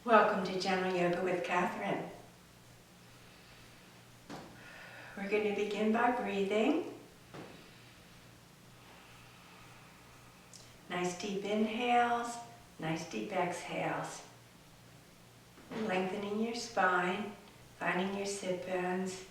Welcome to Gentle Yoga with Kathryn. We're going to begin by breathing. Nice deep inhales, nice deep exhales. Lengthening your spine, finding your sit bones,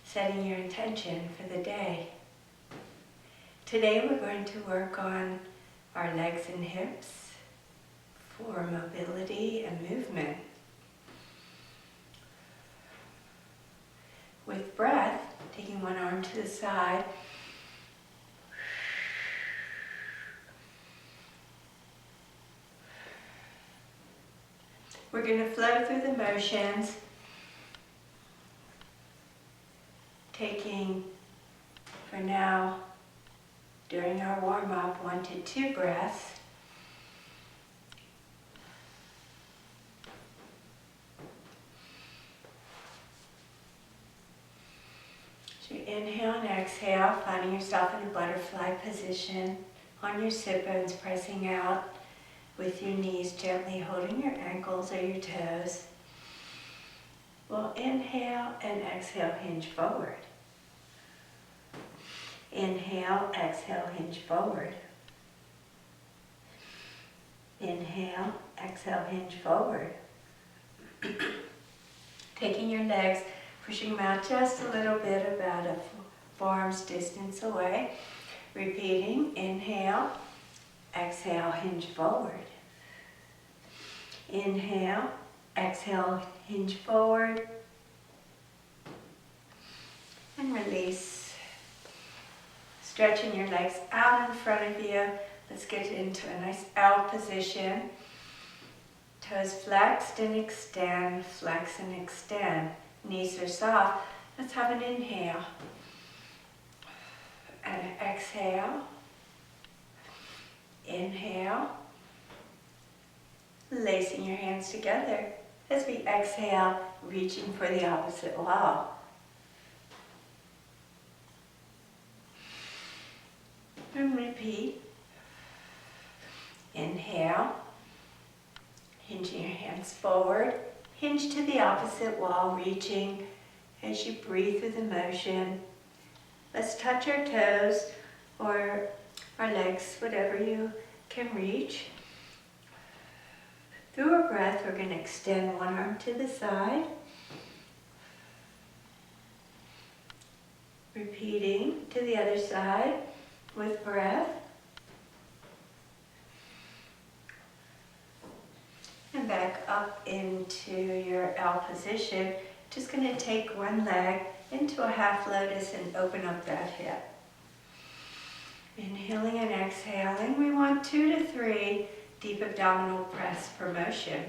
setting your intention for the day. Today we're going to work on our legs and hips for mobility and movement. With breath, taking one arm to the side, we're going to flow through the motions, taking, for now, during our warm-up, 1 to 2 breaths. So you inhale and exhale, finding yourself in a butterfly position, on your sit bones pressing out, with your knees gently holding your ankles or your toes. We'll inhale and exhale, hinge forward. Inhale, exhale, hinge forward. Inhale, exhale, hinge forward. Taking your legs, pushing them out just a little bit, about a forearm's distance away. Repeating, inhale, exhale, hinge forward. Inhale, exhale, hinge forward. And release. Stretching your legs out in front of you. Let's get into a nice L position. Toes flexed and extend, flex and extend. Knees are soft. Let's have an inhale. And an exhale. Inhale. Lacing your hands together as we exhale, reaching for the opposite wall. And repeat. Inhale. Hinging your hands forward. Hinge to the opposite wall, reaching as you breathe through the motion. Let's touch our toes or our legs, whatever you can reach. Through our breath, we're going to extend one arm to the side. Repeating to the other side with breath. And back up into your L position. Just going to take one leg into a half lotus and open up that hip. Inhaling and exhaling. We want 2 to 3 deep abdominal breaths per motion.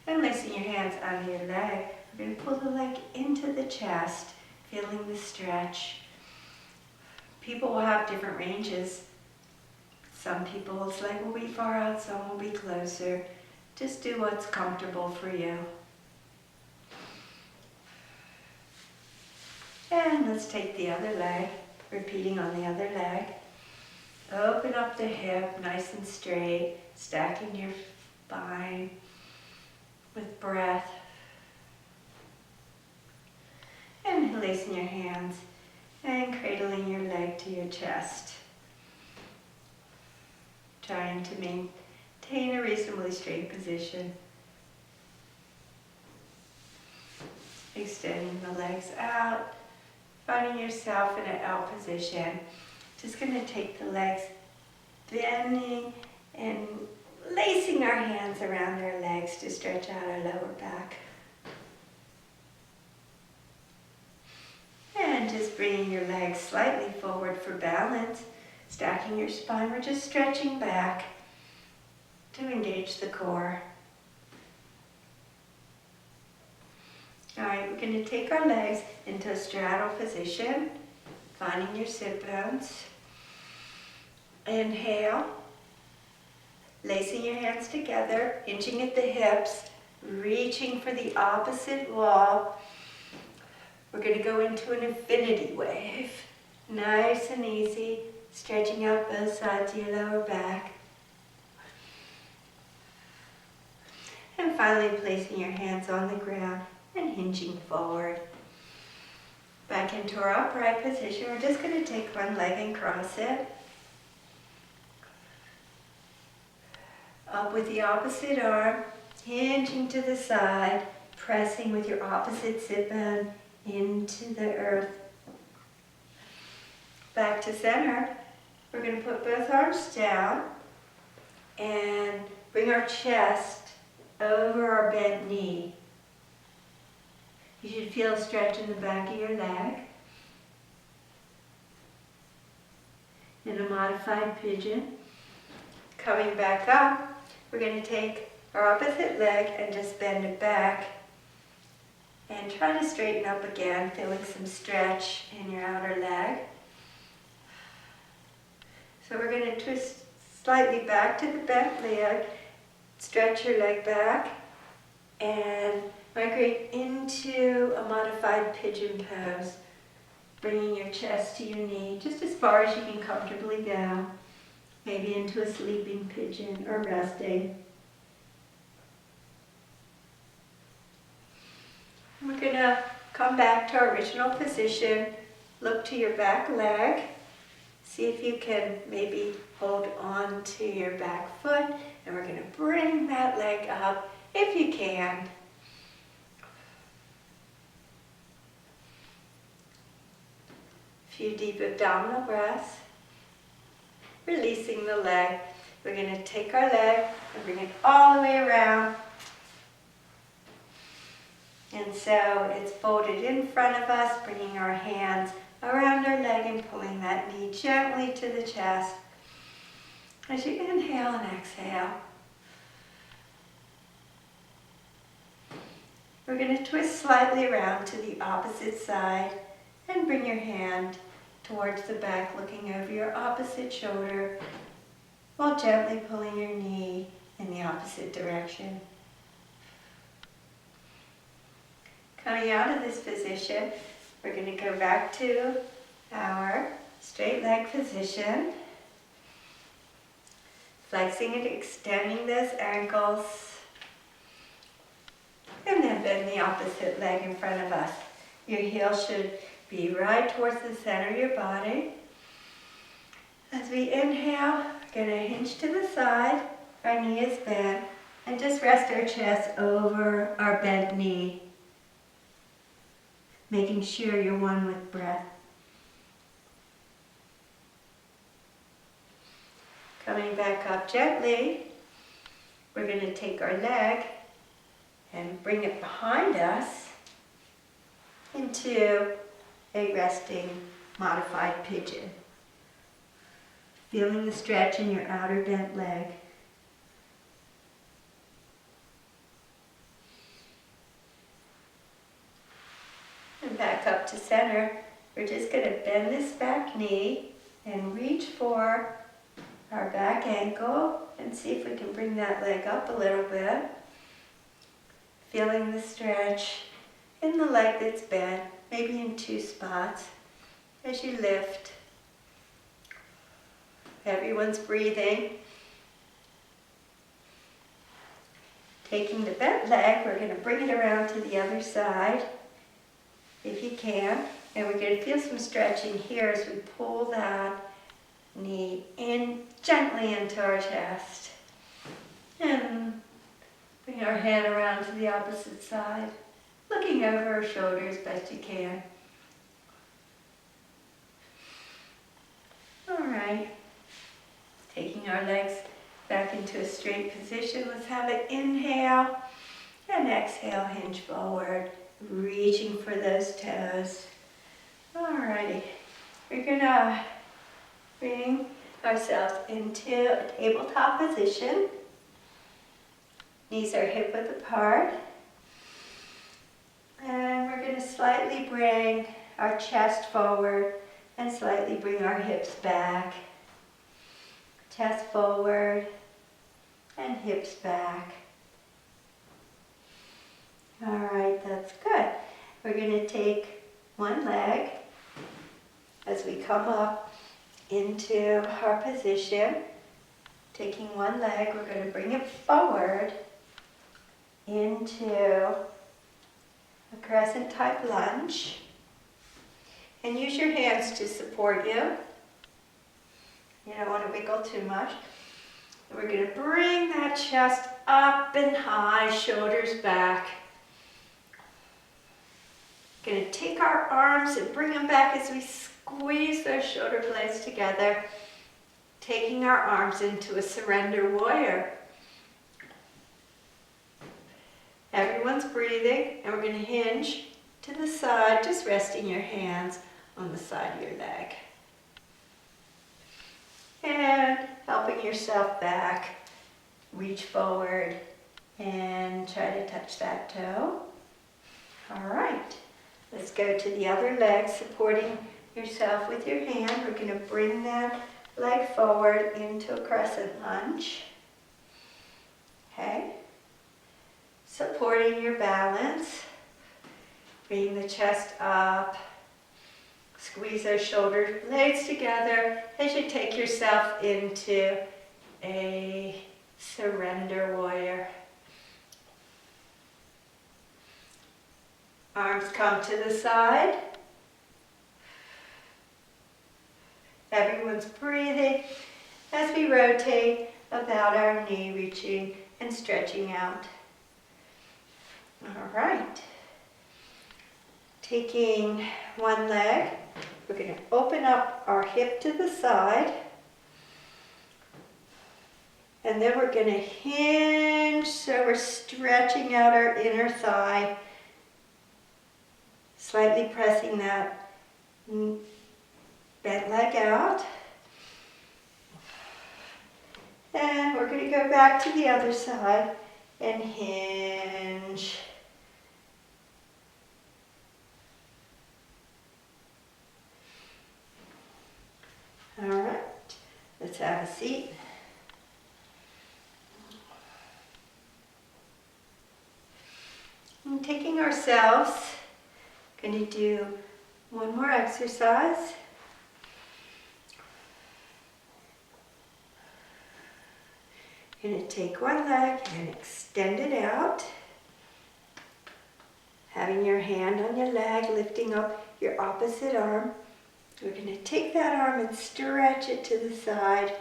And lacing your hands under your leg. We're going to pull the leg into the chest, feeling the stretch. People will have different ranges. Some people's leg will be far out, some will be closer. Just do what's comfortable for you. And let's take the other leg, repeating on the other leg. Open up the hip, nice and straight, stacking your spine with breath. And releasing your hands and cradling your leg to your chest. Trying to maintain a reasonably straight position. Extending the legs out, finding yourself in an L position. Just going to take the legs, bending and lacing our hands around our legs to stretch out our lower back. And just bringing your legs slightly forward for balance. Stacking your spine, we're just stretching back to engage the core. All right, we're going to take our legs into a straddle position, finding your sit bones. Inhale, lacing your hands together, hinging at the hips, reaching for the opposite wall. We're going to go into an infinity wave. Nice and easy. Stretching out both sides of your lower back. And finally placing your hands on the ground and hinging forward. Back into our upright position. We're just going to take one leg and cross it. Up with the opposite arm, hinging to the side, pressing with your opposite sit bone into the earth. Back to center. We're going to put both arms down and bring our chest over our bent knee. You should feel a stretch in the back of your leg. In a modified pigeon. Coming back up, we're going to take our opposite leg and just bend it back. And try to straighten up again, feeling some stretch in your outer leg. So we're going to twist slightly back to the bent leg, stretch your leg back, and migrate into a modified pigeon pose, bringing your chest to your knee, just as far as you can comfortably go, maybe into a sleeping pigeon or resting. We're going to come back to our original position, look to your back leg, see if you can maybe hold on to your back foot, and we're going to bring that leg up if you can. A few deep abdominal breaths. Releasing the leg. We're going to take our leg and bring it all the way around. And so it's folded in front of us, bringing our hands around our leg and pulling that knee gently to the chest. As you inhale and exhale. We're going to twist slightly around to the opposite side and bring your hand towards the back, looking over your opposite shoulder while gently pulling your knee in the opposite direction. Coming out of this position, we're going to go back to our straight leg position. Flexing and extending those ankles. And then bend the opposite leg in front of us. Your heel should be right towards the center of your body. As we inhale, we're going to hinge to the side. Our knee is bent. And just rest our chest over our bent knee. Making sure you're one with breath. Coming back up gently, we're going to take our leg and bring it behind us into a resting modified pigeon. Feeling the stretch in your outer bent leg. And back up to center. We're just going to bend this back knee and reach for our back ankle and see if we can bring that leg up a little bit. Feeling the stretch in the leg that's bent, maybe in two spots as you lift. Everyone's breathing. Taking the bent leg, we're going to bring it around to the other side, if you can. And we're going to feel some stretching here as we pull that knee in gently into our chest. And bring our head around to the opposite side, looking over our shoulders best you can. All right. Taking our legs back into a straight position. Let's have an inhale and exhale, hinge forward, reaching for those toes. All righty. We're gonna bring ourselves into a tabletop position. Knees are hip width apart. And we're going to slightly bring our chest forward and slightly bring our hips back. Chest forward and hips back. All right, that's good. We're going to take one leg as we come up into our position. Taking one leg, we're going to bring it forward into a crescent type lunge. And use your hands to support you. You don't want to wiggle too much. We're going to bring that chest up and high, shoulders back. Going to take our arms and bring them back as we squeeze those shoulder blades together. Taking our arms into a surrender warrior. Everyone's breathing, and we're going to hinge to the side, just resting your hands on the side of your leg. And helping yourself back, reach forward and try to touch that toe. All right, let's go to the other leg, supporting yourself with your hand. We're going to bring that leg forward into a crescent lunge. Okay, supporting your balance. Bring the chest up. Squeeze those shoulder blades together as you take yourself into a surrender warrior. Arms come to the side. Everyone's breathing as we rotate about our knee, reaching and stretching out. All right. Taking one leg, we're going to open up our hip to the side. And then we're going to hinge, so we're stretching out our inner thigh, slightly pressing that bent leg out. And we're going to go back to the other side and hinge. All right, let's have a seat. And taking ourselves, going to do one more exercise. Going to take one leg and extend it out. Having your hand on your leg, lifting up your opposite arm. We're going to take that arm and stretch it to the side.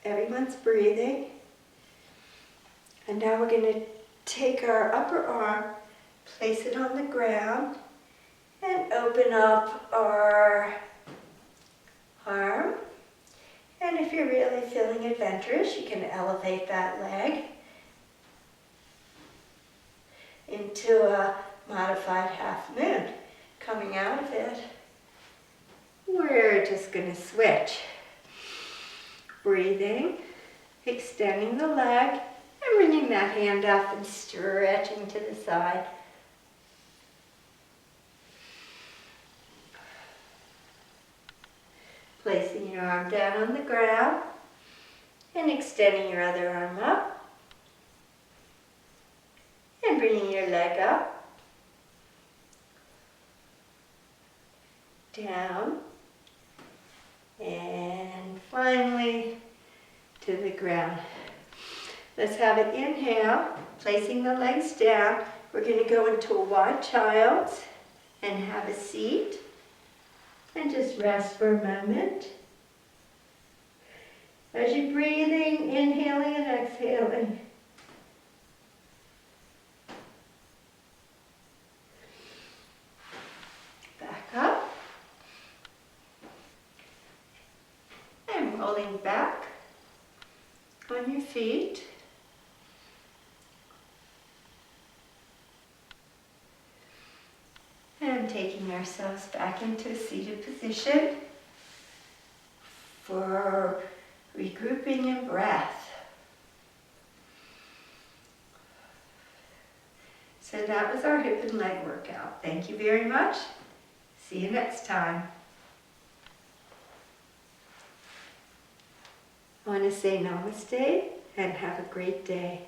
Everyone's breathing. And now we're going to take our upper arm, place it on the ground, and open up our arm. And if you're really feeling adventurous, you can elevate that leg into a modified half moon. Coming out of it, we're just going to switch. Breathing, extending the leg, and bringing that hand up and stretching to the side. Placing your arm down on the ground and extending your other arm up. And bringing your leg up, down, and finally to the ground. Let's have an inhale, placing the legs down. We're going to go into a wide child's and have a seat and just rest for a moment. As you're breathing, inhaling and exhaling. Back up. And rolling back on your feet. And taking ourselves back into a seated position for regrouping and breath. So that was our hip and leg workout. Thank you very much. See you next time. I want to say namaste and have a great day.